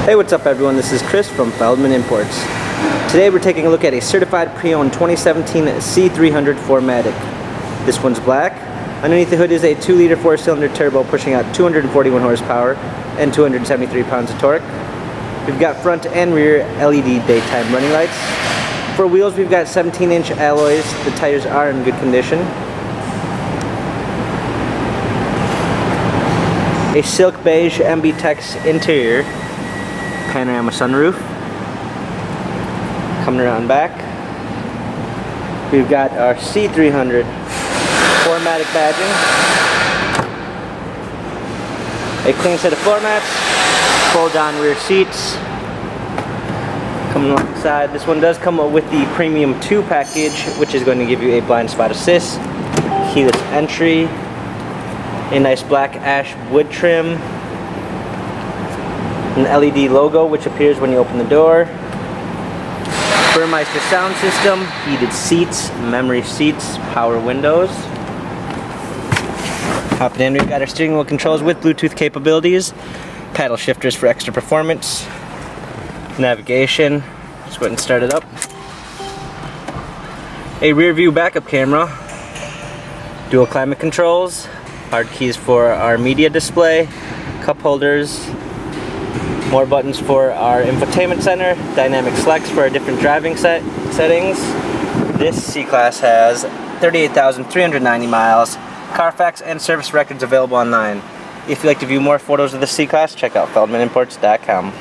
Hey, what's up everyone? This is Chris from Feldmann Imports. Today we're taking a look at a certified pre-owned 2017 C300 4MATIC. This one's black. Underneath the hood is a 2-liter 4-cylinder turbo pushing out 241 horsepower and 273 pounds of torque. We've got front and rear LED daytime running lights. For wheels we've got 17-inch alloys. The tires are in good condition. A silk beige MB-Tex interior. Panorama sunroof. Coming around back, we've got our C300 4MATIC badging. A clean set of floor mats, fold down rear seats. Coming alongside, this one does come with the Premium 2 package, which is going to give you a blind spot assist, keyless entry, a nice black ash wood trim, an LED logo which appears when you open the door, Burmeister sound system, heated seats, memory seats, power windows. Hopping in, we've got our steering wheel controls with Bluetooth capabilities, paddle shifters for extra performance, navigation. Let's go ahead and start it up. A rear view backup camera, dual climate controls, hard keys for our media display, cup holders, more buttons for our infotainment center, dynamic selects for our different driving settings. This C-Class has 38,390 miles, Carfax and service records available online. If you'd like to view more photos of the C-Class, check out feldmanimports.com.